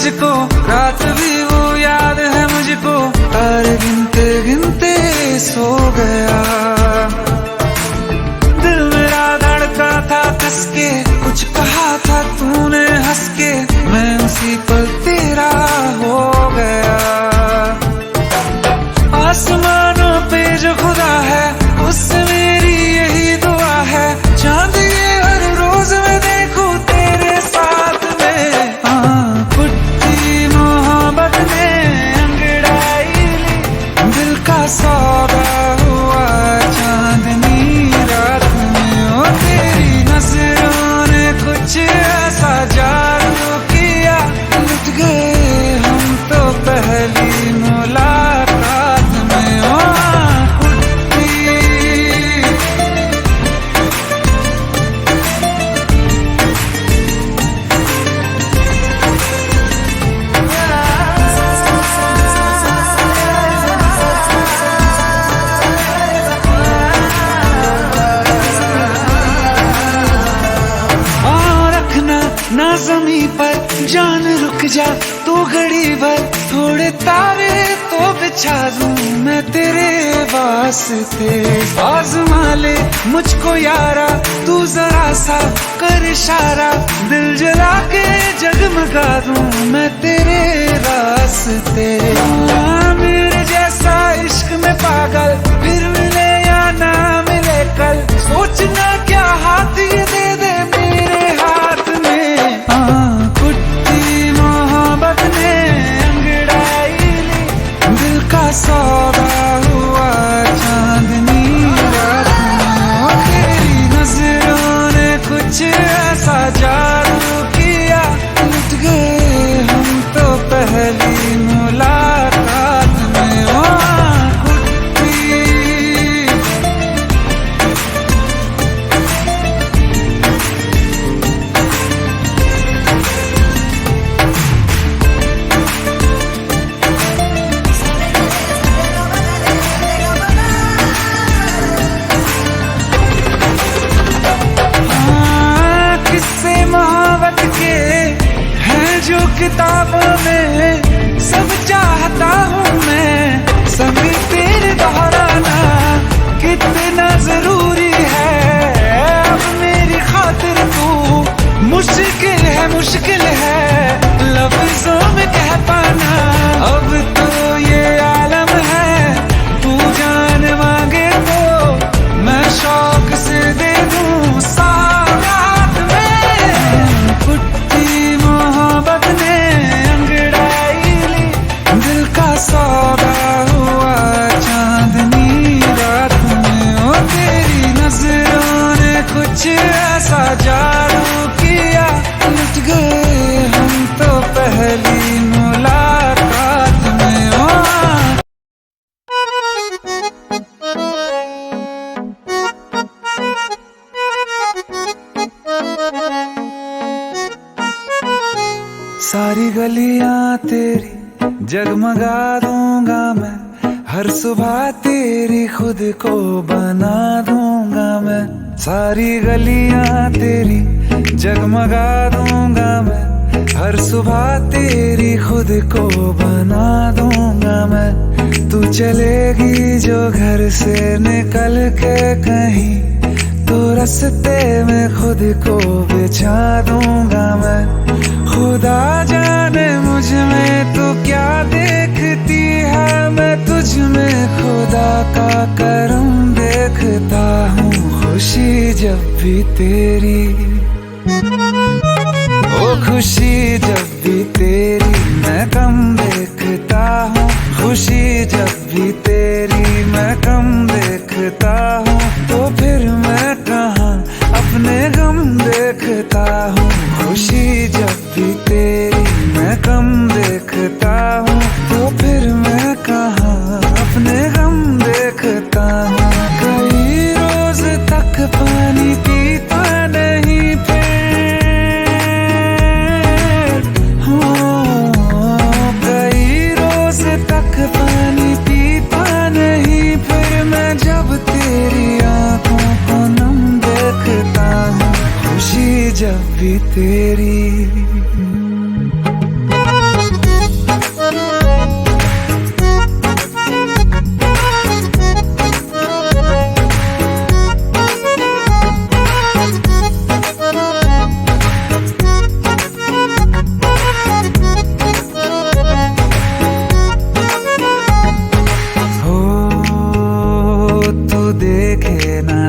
तुझको, रात भी वो याद है मुझको, तारे गिनते गिनते सो गया। दिल मेरा धड़का था कस के, कुछ कहा था तूने हंस के, मैं उसी पल तेरा हो गया। आसमानों पे जो खुदा है उससे मेरी यही दुआ है, चांद ये हर रोज मैं देखूं तेरे साथ में। पुट्टी मोहब्बत ने अंगड़ाई ली, दिल का सौदा हुआ चांदनी रात में। ओ तेरी नजरों ने कुछ ऐसा जादू किया, लुट गए हम तो पहली मुलाकात में। ओ ना ज़मीं पर जान रुक जा तू घड़ी भर, थोड़े तारे तो बिछा दूं मैं तेरे वास्ते। आज़मा ले मुझको यारा तू जरा सा कर इशारा, दिल जला के जगमगा दूं मैं तेरे रास्ते। मेरे जैसा इश्क में पागल फिर मिले या ना मिले कल, सोचना क्या हाथ ये दे दे मेरे हाथ में। पुट्टी मोहब्बत ने अंगड़ाई ली, दिल का सौदा हुआ चांदनी रात में। तेरी नजरों ने कुछ ऐसा जादू किया, लुट गए हम तो पहली मुलाकात में। जो किताबों में सब चाहता हूँ मैं, सभी तेरे दोहराना कितना जरूरी है। अब मेरी खातिर तू मुश्किल है लफ्जों में कह पाना। अब तो ये आलम है, तू जान मांगे तो मैं शौक से दे दूँ सौगात में। पुट्टी मोहब्बत ने अंगड़ाई ली, दिल का सौदा हुआ चांदनी रात में। ओ तेरी नजरों ने कुछ ऐसा जादू किया, लुट गए हम तो पहली मुलाकात में। ओ सारी गलियां तेरी जगमगा दूंगा मैं, हर सुबह तेरी खुद को बना दूंगा मैं। सारी गलियां तेरी जगमगा दूंगा मैं, हर सुबह तेरी खुद को बना दूंगा मैं। तू चलेगी जो घर से निकल के कहीं, तो रास्ते में खुद को बिछा दूंगा मैं। खुदा जाने मुझ में तो क्या देखती है, मैं तुझ में खुदा का करम देखता हूँ। खुशी जब भी तेरी, ओ खुशी जब भी तेरी मैं कम देखता हूँ। खुशी जब भी तेरी मैं कम देखता हूँ, तो फिर मैं कहाँ अपने गम देखता हूँ। खुशी जब भी तेरी मैं कम देखता हूँ, तो फिर मैं कहाँ अपने गम देखता हूँ। कई रोज तक पानी पीता नहीं फिर, कई रोज तक पानी पीता नहीं फिर, मैं जब तेरी आंखों को नम देखता हूँ। खुशी जब भी तेरी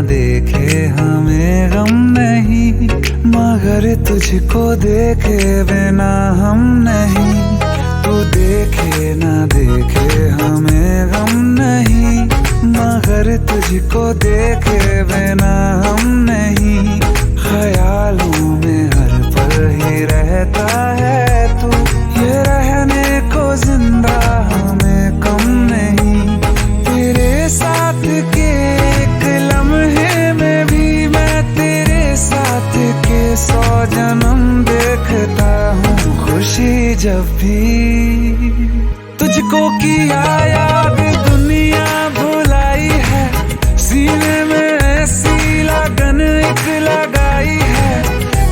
देखे हमें गम नहीं, मगर तुझको देखे बिना हम नहीं। तू देखे ना देखे हमें गम नहीं, मगर तुझको देखे बिना हम नहीं। ख्यालों में हर पल ही रहता है तू, ये रहने को जिंदा हमें कम नहीं। तेरे साथ के एक लम्हे में भी मैं तेरे साथ के 100 जन्म देखता हूँ। खुशी जब भी तुझको किया याद दुनिया भुलाई है, सीने में ऐसी लगन एक लगाई है।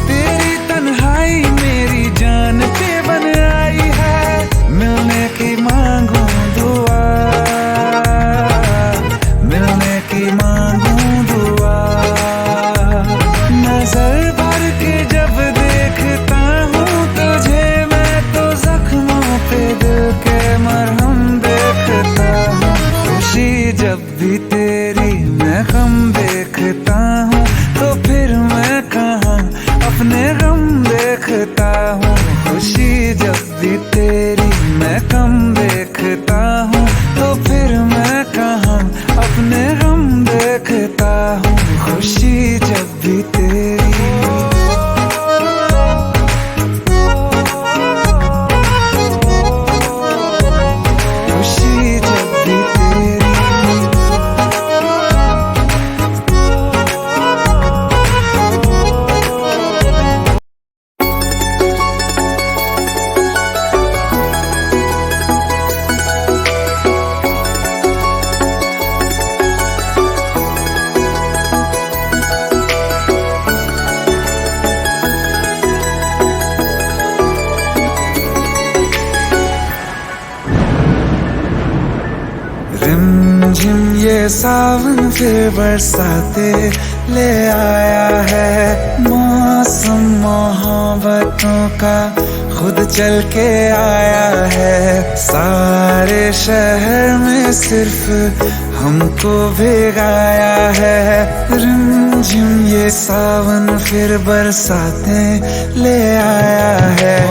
तेरी तन्हाई मेरी जान पे बन आई है, मिलने की मांगू दुआ, मिलने की मांगू दुआ। नजर भर के जब देखता हूँ तुझे मैं तो जख्मों पे दिल के मरहम देखता हूँ। खुशी जब भी तेरी मैं गम देखता हूँ, तो फिर मैं कहाँ अपने गम देखता हूँ। खुशी जब भी तेरी मैं गम देखता हूँ, तो फिर मैं कहाँ अपने गम देखता हूँ। खुशी जब भी तेरी, खुशी जब भी तेरी। रिमझिम ये सावन फिर बरसाते ले आया है, मौसम मोहब्बतों का खुद चल के आया है। सारे शहर में सिर्फ हमको भिगाया है। रिमझिम ये सावन फिर बरसाते ले आया है।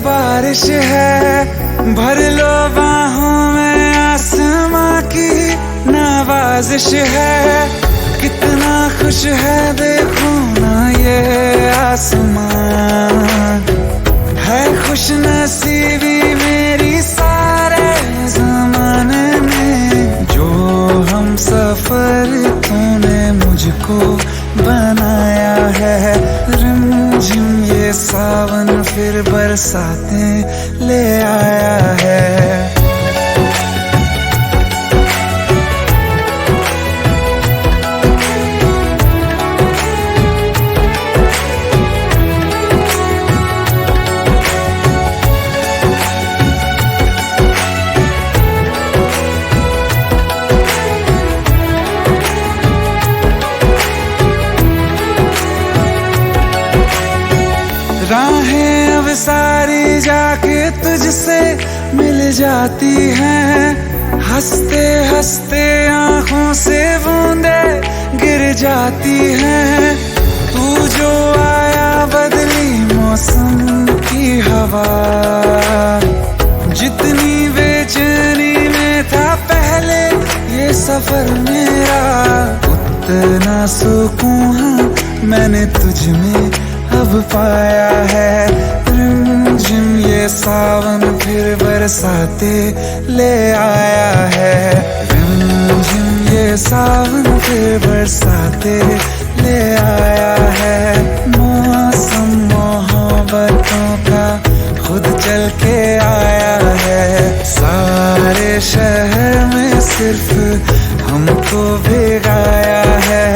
बारिश है, भर लो बाहों में आसमां की नवाजिश है। कितना खुश है देखो ना ये आसमान, है खुश नसीबी मेरी सारे ज़माने में। जो हम सफर तूने मुझको बनाया है। रिमझिम ये सावन फिर बरसाते ले आया है। राहें अब सारी जाके तुझसे मिल जाती हैं, हंसते हंसते आँखों से बूंदे गिर जाती हैं। तू जो आया बदली मौसम की हवा, जितनी बेचैनी में था पहले ये सफर मेरा, उतना सुकून मैंने तुझ में अब पाया है। रिमझिम ये सावन फिर बरसाते ले आया है। रिमझिम ये सावन फिर बरसाते ले आया है। मौसम मोहब्बतों का खुद चल के आया है। सारे शहर में सिर्फ हमको भिगाया है।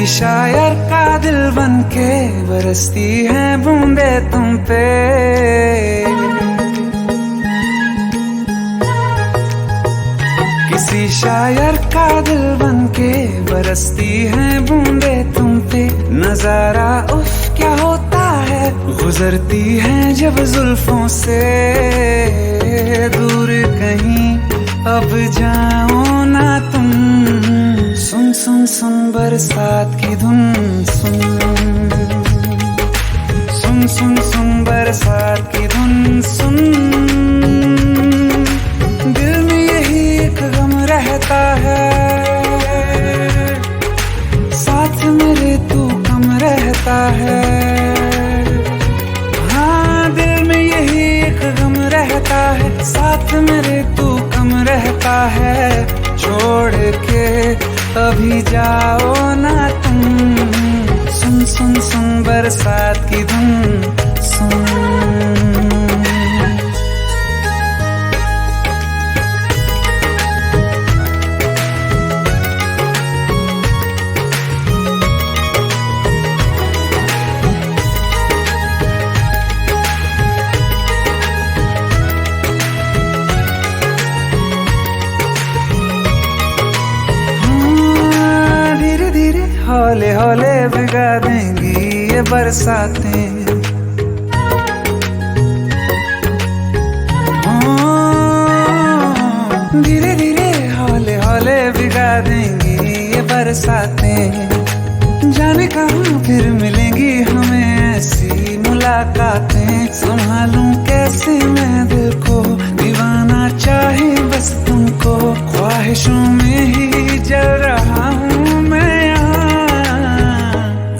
किसी शायर का दिल बनके बरसती है बूंदे तुम पे। किसी शायर का दिल बनके बरसती है बूंदे तुम पे। नजारा उफ क्या होता है, गुजरती है जब जुल्फों से। दूर कहीं अब जाओ ना तुम, सुन सुन सुन बरसात की धुन सुन। सुन सुन सुन बरसात की धुन सुन। दिल में यही एक गम रहता है, साथ मेरे तू कम रहता है। हाँ दिल में यही एक गम रहता है, साथ मेरे तू कम रहता है। छोड़ के अभी जाओ ना तुम, सुन सुन सुन बरसात की धुन सुन। हौले हौले भिगा देंगी ये बरसातें। धीरे धीरे हौले हौले भिगा देंगी ये बरसातें। जाने कहाँ फिर मिलेंगी हमें ऐसी मुलाकातें। संभालूं कैसे मैं दिल को, दीवाना चाहे बस तुमको। ख्वाहिशों में ही जल रहा हूँ मैं,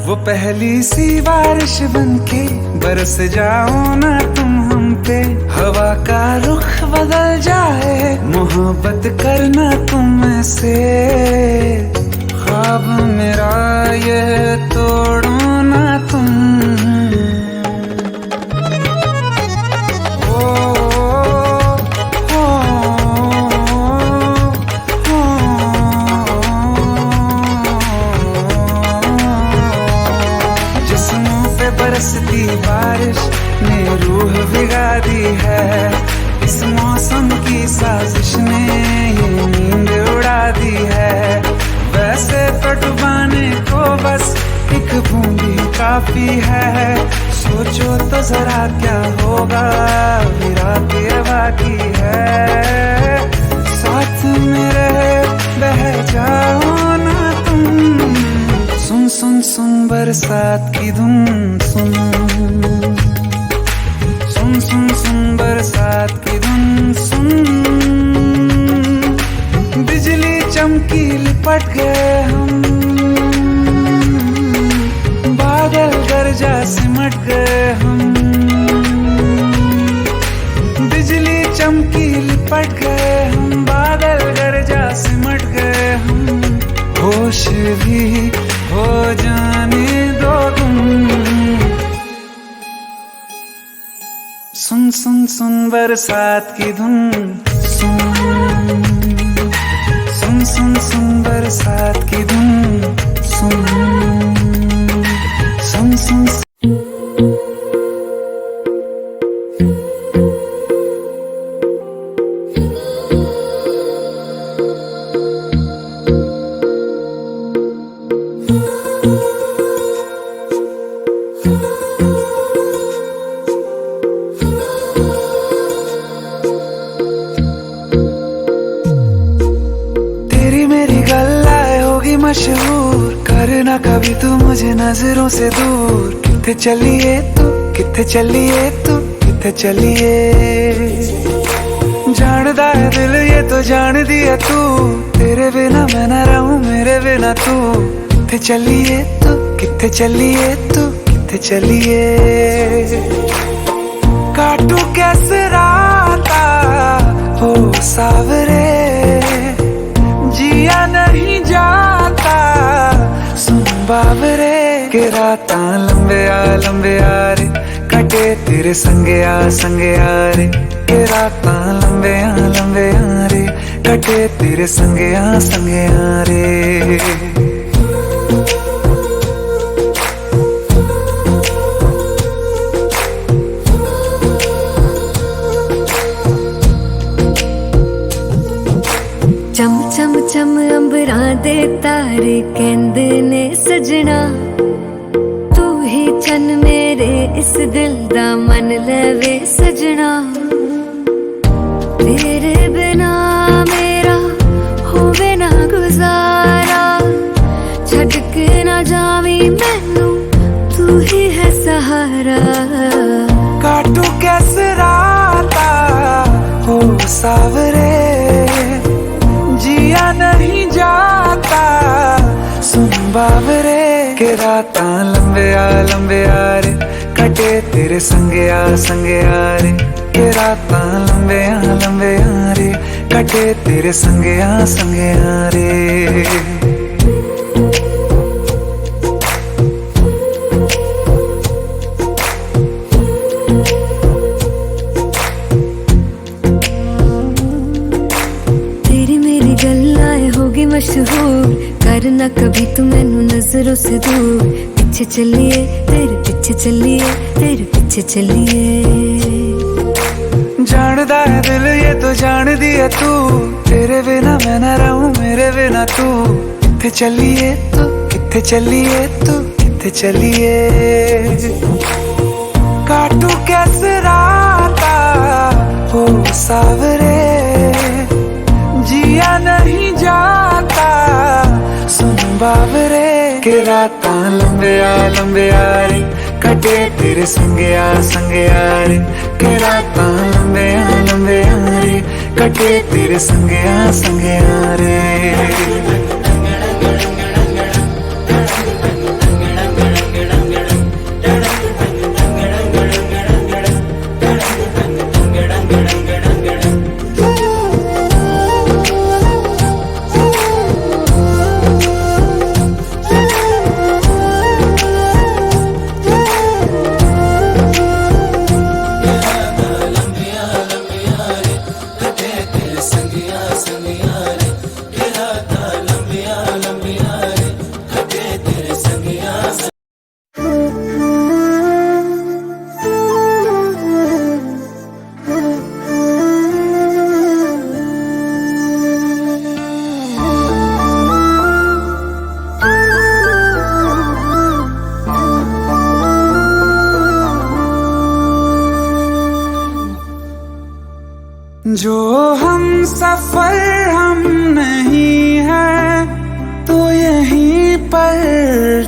वो पहली सी बारिश बनके बरस जाओ ना तुम हम पे। हवा का रुख बदल जाए, मोहब्बत करना तुम ऐसे। ख्वाब मेरा ये तोड़ो ना तुम। बरसती बारिश ने रूह भिगा दी है। इस मौसम की साजिश ने ये नींद उड़ा दी है। वैसे तो डुबाने को बस एक बूंदी काफी है। सोचो तो जरा क्या होगा, रात ये बाकी है। साथ मेरे बह जाओ ना तुम, सुन सुन सुन बरसात की धुन सुन। सुन सुन सुन बरसात की धुन सुन। बिजली चमकी लिपट गए हम, बादल गरजा सिमट गए हम। बिजली चमकी लिपट गए हम, बादल गरजा सिमट गए हम। होश भी हो जाने दो तुम, सुन सुन सुन बरसात की धुन सुन। सुन सुन सुन बरसात की धुन सुन। सुन सुन मशहूर करना कभी तू मुझे नजरों से दूर। किथे चलिए तू, किथे चलिए तू, किथे चलिए। जानदा है दिल ये तो जान दिया तू, तेरे बिना मैं न रहूं मेरे बिना तू। किथे चलिए तू, किथे चलिए तू, किथे चलिए। काटू कैसे राता हो सावरे, जिया नहीं जाता सुन बाबरे। के राता लंबे आ रे, कटे तेरे संगे आ रे। के राता लंबे आ रे, कटे तेरे संगे आ रे। सारे तारे कहंदे ने सजना, तू ही चन मेरे इस दिल दा मन लवे सजना। तेरे बिना मेरा होवे ना गुजारा, छड़ के ना जावी मैनू तू ही है सहारा। काटू कैसे राता हो सावरे, जिया नहीं जाता सुन बावरे। के राता लंबे आ रे, कटे तेरे संगे आ रे। के राता लंबे आ रे, कटे तेरे संगे आ रे। मशहूर करना कभी तू मैनू नजरों से दूर, पीछे चलिए तेरे पीछे चलिए, तेरे पीछे चलिए। जानदा है दिल ये तो जान दिया तू, तेरे बिना मैं ना रहूं मेरे बिना तू। किथे चलिए तू, किथे चलिए तू, किथे चलिए। काटू कैसे राता हो सावरे, जिया नहीं जाता सुन बावरे। के राता लंबे आ रे, कटे तेरे संगे आ रे। के राता लंबे आ रे, कटे तेरे संगे आ रे। जो हम सफर हम नहीं है तो यहीं पर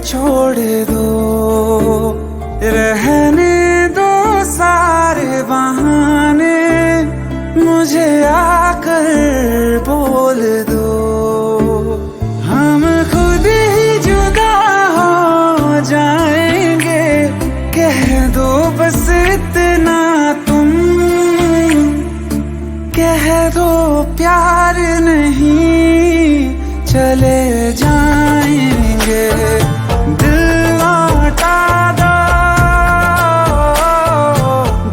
छोड़ दो, रहने दो सारे बहाने, मुझे आकर बोल दो। हम खुद ही जुदा हो जाएंगे, कह दो बस इतना तुम, कह दो प्यार नहीं चले जाएंगे। दिल लौटा दो,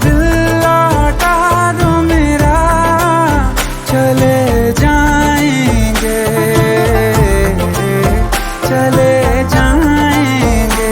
दिल लौटा दो मेरा, चले जाएंगे, चले जाएंगे।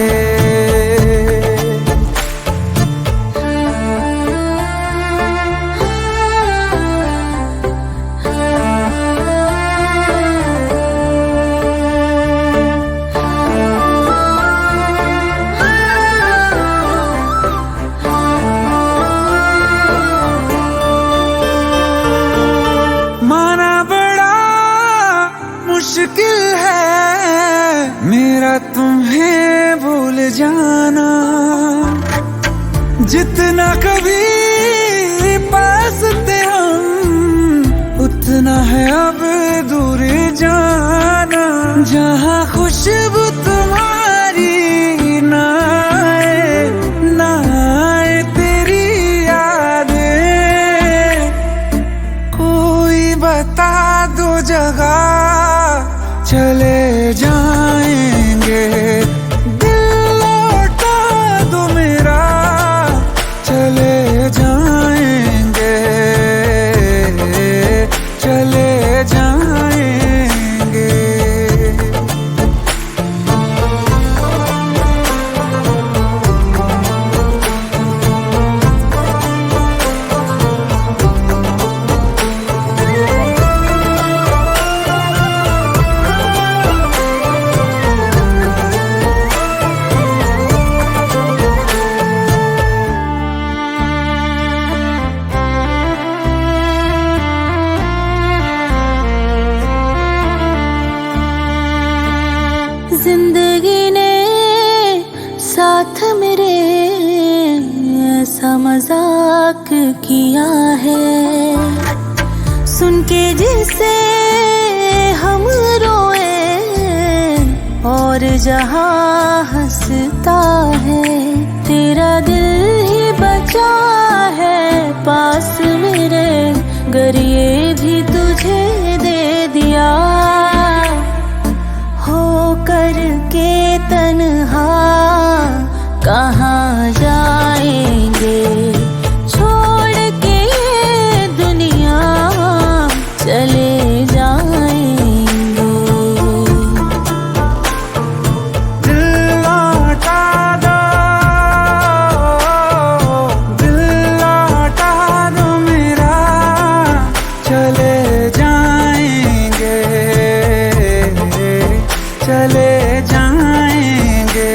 मुश्किल है मेरा तुम्हें भूल जाना, जितना कभी पास थे हम उतना है अब दूर जाना। जहाँ खुशबू तुम्हारी ना आए तेरी यादें, कोई बता दो जगह चले जाएंगे। दिल लौटा दो मेरा, चले जाएंगे, चले जाएंगे। किया है, सुन के जिसे हम रोए और जहां हंसता है। तेरा दिल ही बचा है पास मेरे, गर ये भी तुझे दे दिया। हो करके तन्हा कहाँ जाएंगे, छोड़ के ये दुनिया चले जाएंगे। दिल लौटा दो, दिल लौटा दो मेरा, चले जाएंगे, चले जाएंगे।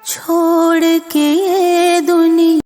छोड़ के ये दुनिया।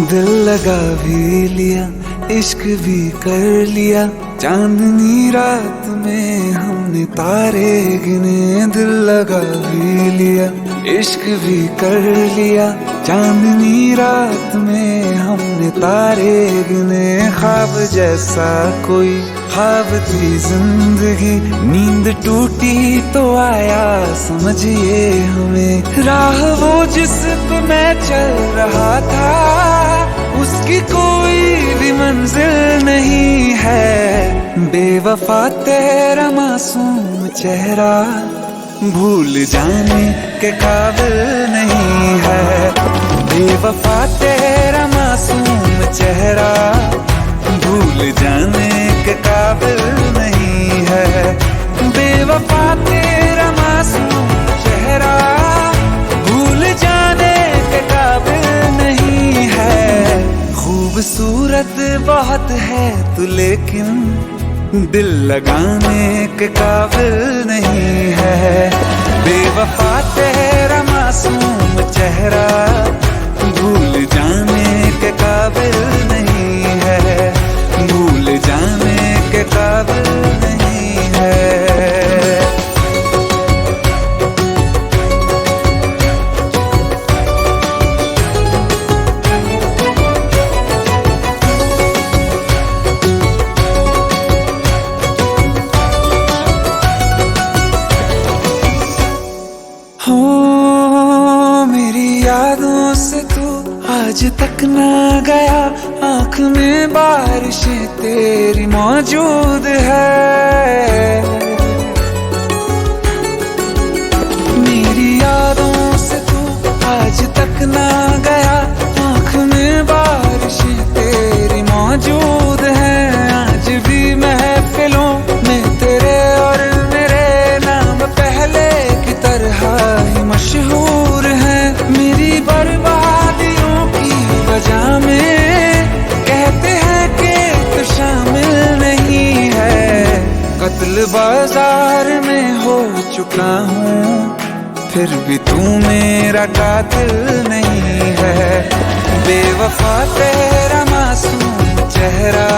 दिल लगा भी लिया, इश्क भी कर लिया, चांदनी रात में हमने तारे गिने। दिल लगा भी लिया, इश्क भी कर लिया, चांदनी रात में हमने तारे गिने। ख्वाब जैसा कोई ख्वाब थी जिंदगी, नींद टूटी तो आया समझिए हमें। राह वो जिस पे मैं चल रहा था, उसकी कोई भी मंजिल नहीं है। बेवफा तेरा मासूम चेहरा भूल जाने के काबिल नहीं है। बेवफा तेरा मासूम चेहरा भूल जाने के काबिल नहीं है। बेवफा तेरा मासूम चेहरा भूल जाने के काबिल नहीं है। खूबसूरत बहुत है तू लेकिन दिल लगाने के काबिल नहीं है। बेवफा तेरा मासूम चेहरा भूल जाने के काबिल नहीं है। भूल जाने के काबिल नहीं है। हो मेरी यादों से तू आज तक ना गया, आँख में बारिशें तेरी मौजूद है। मेरी यादों से तू आज तक ना गया, आँख में बारिशें तेरी मौजूद है। आज भी महफिलों में तेरे और मेरे नाम पहले की तरह ही मशहूर है। मेरी बर्बादियों की वजह में कहते हैं कि तू शामिल नहीं है। कत्ल बाजार में हो चुका हूँ, फिर भी तू मेरा कातिल नहीं है। बेवफा तेरा मासूम चेहरा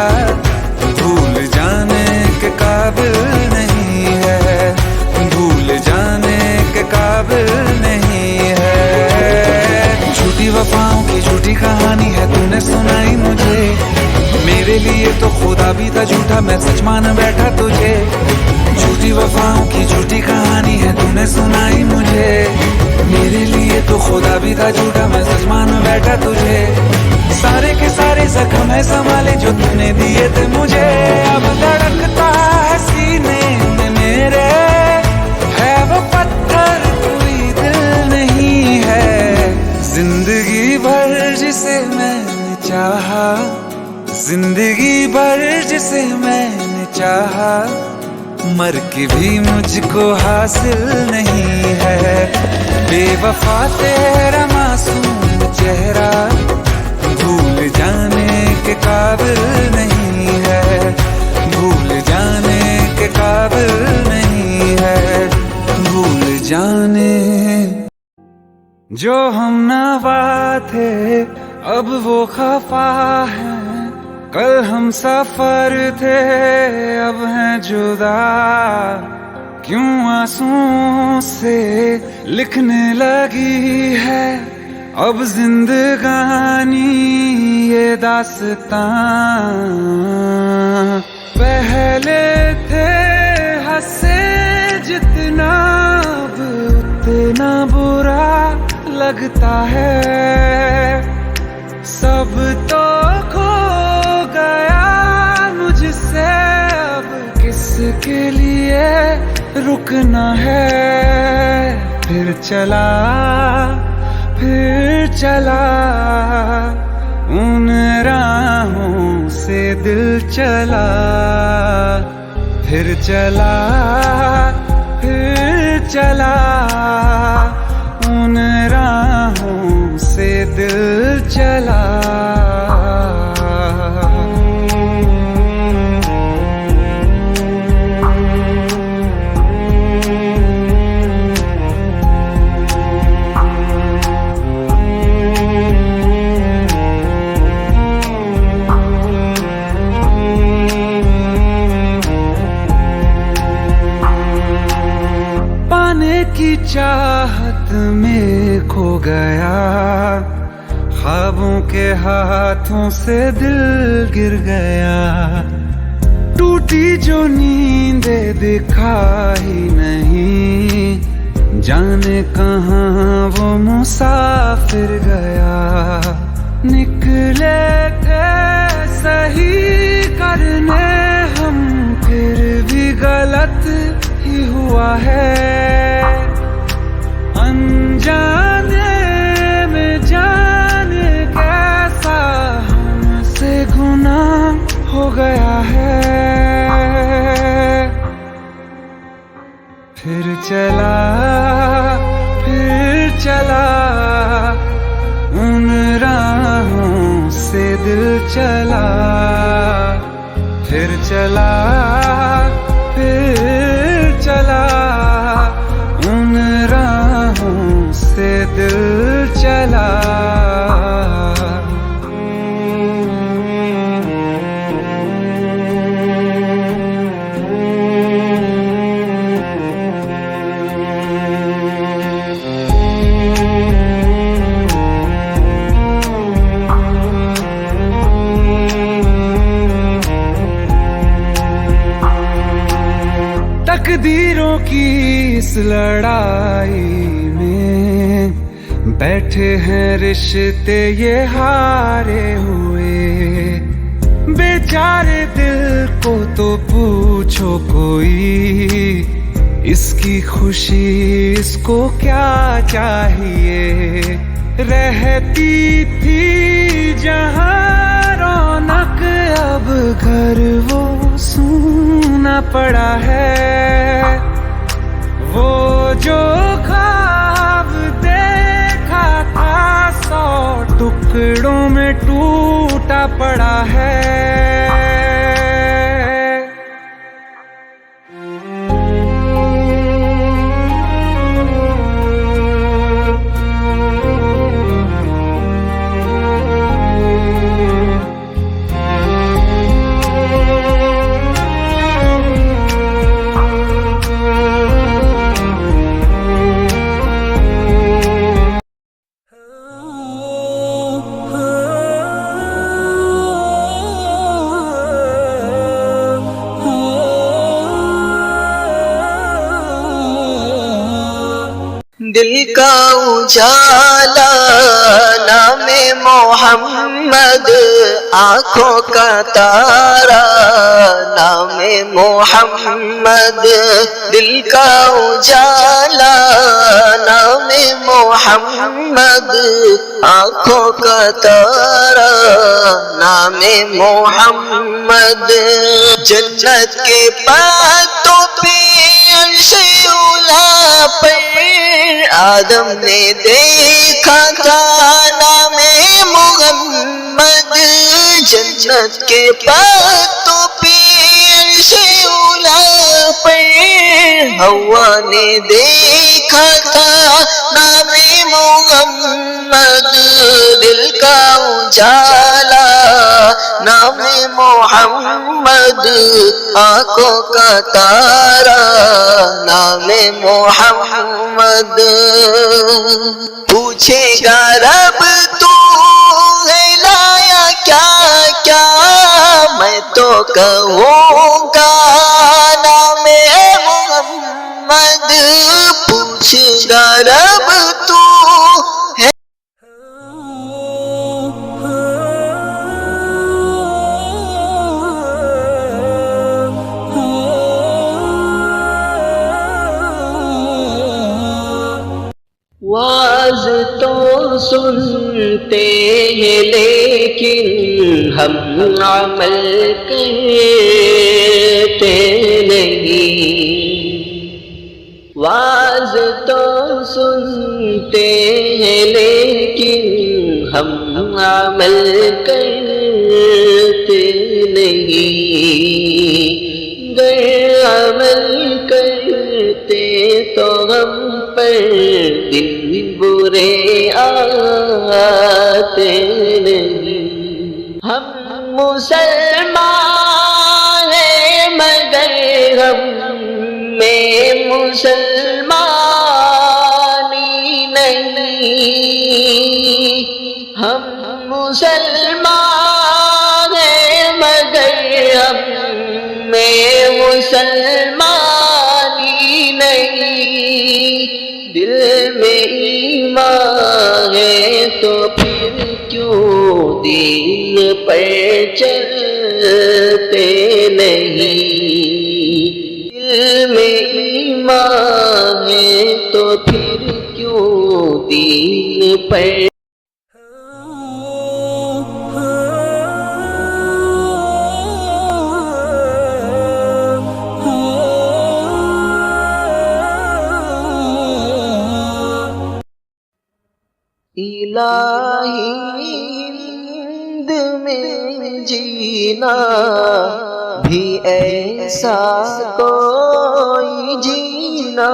भूल जाने के काबिल नहीं है। भूल जाने के काबिल नहीं है। झूठी वफाओं की झूठी कहानी है तूने सुनाई मुझे। मेरे लिए तो खुदा भी था झूठा, मैं सच मान बैठा तुझे। झूठी वफाओं की झूठी कहानी है तूने सुनाई मुझे। मेरे लिए तो खुदा भी था झूठा, मैं सच मान बैठा तुझे। सारे के सारे जख्म है संभाले जो तूने दिए थे मुझे। अब धड़कता है सीने में मेरे, है वो पत्थर कोई दिल नहीं है। जिंदगी भर जिसे मैंने चाहा, जिंदगी भर जिसे मैंने चाहा, मर के भी मुझको हासिल नहीं है। बेवफा तेरा मासूम चेहरा भूल जाने के काबिल नहीं है, भूल जाने के काबिल नहीं है, भूल जाने। जो हम नवा थे अब वो खफा है, कल हम सफर थे अब हैं जुदा। क्यों आंसुओं से लिखने लगी है अब जिंदगानी ये दास्तां। पहले थे हंसे जितना अब उतना बुरा लगता है। सब तो खो गया मुझसे, अब किसके लिए रुकना है। फिर चला उन राहों से दिल चला। फिर चला उन राहों से दिल चला। की चाहत में खो गया, ख्वाबों के हाथों से दिल गिर गया। टूटी जो नींदे दिखाई नहीं, जाने कहाँ वो मुसाफिर गया। निकले थे सही करने हम, फिर भी गलत ही हुआ है। अनजाने में जाने कैसा हमसे गुनाह हो गया है। फिर चला उन राहों से दिल चला। फिर चला उन राहों से दिल चला। तकदीरों की इस लड़ाई में बैठे हैं रिश्ते ये हारे हुए। बेचारे दिल को तो पूछो कोई, इसकी खुशी इसको क्या चाहिए। रहती थी जहाँ रौनक, अब घर वो सूना पड़ा है। वो जो ख्वाब देखा था 100 टुकड़ों में टूटा पड़ा है। दिल का उजाला नामे मोहम्मद, आँखों का तारा नामे मोहम्मद, दिल का उजाला नामे मोहम्मद, आँखों का तारा नामे मोहम्मद। जन्नत के पत्तों पे अर्शे उला पर आदम ने देखा था नामे मोहम्मद। जन्नत के पत्तों पे अर्शे उला पर हवा ने देखा था नामे मोहम्मद। दिल का उजाला नामे मोहम्मद, आँखों का तारा नामे मोहम्मद। पूछेगा रब तू है लाया क्या क्या, मैं तो कहूँगा नामे मोहम्मद। पूछेगा रब तू है वाज तो सुनते हैं लेकिन हम अमल करते नहीं। वाज तो सुनते हैं लेकिन हम अमल करते नहीं। गर अमल करते तो हम पर दिन बुरे आते नहीं। हम मुसलमान हैं मगर हम में मुसलमानी नहीं। हम मुसलमान हैं मगर हम में मुसलमानी नहीं। दिल में ईमान है तो फिर क्यों दीन पर चलते नहीं। दिल में ईमान है तो फिर क्यों दीन पर इलाही हिंद में जीना भी ऐसा कोई जीना।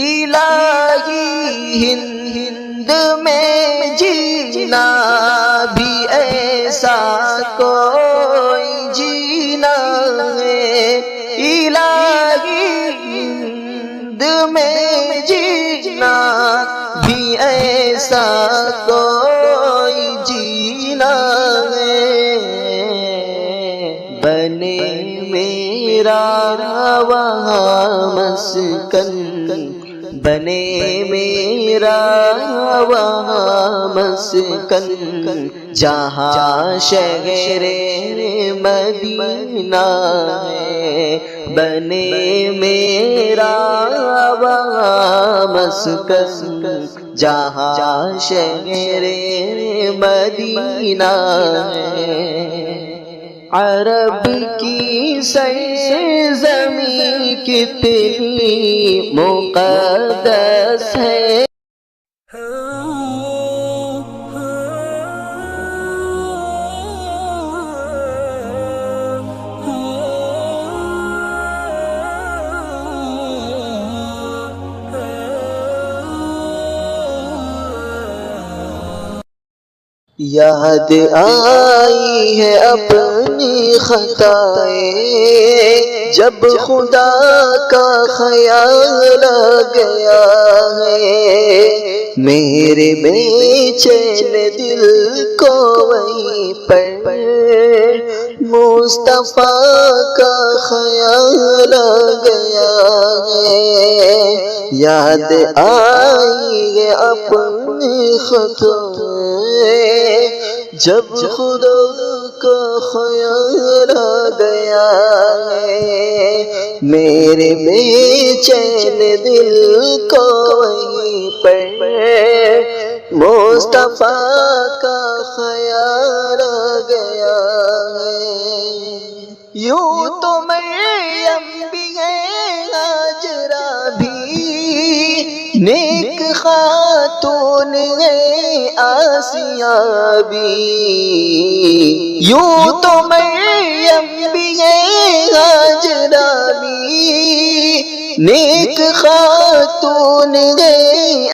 इलाही हिंद में जीना भी ऐसा कोई जीना है। इलाही हिंद में जीना भी ऐसा कोई जीना है। बने मेरा वहाँ मस्कन, बने मेरा वहाँ मस्कन, जहाँ शहरे मदीना है। बने मेरा वहाँ मस्कन, जहाँ शहरे मदीना है। अरब की सरज़मीं कितनी मुक़द्दस है। याद आई है अपनी खताएं, जब खुदा का ख्याल आ गया है मेरे बेचैन दिल को वहीं पर मुस्तफा का ख्याल आ गया है। याद आई है अपनी खतों जब खुदा का ख्याल आ गया है मेरे बेचैन दिल को वहीं पर मुस्तफा का ख्याल आ गया है। यूं तो मरियम भी है हाजरा भी नेक खातून है आसिया भी। यूं तो मरियम भी है हाजरा भी नेक खातून है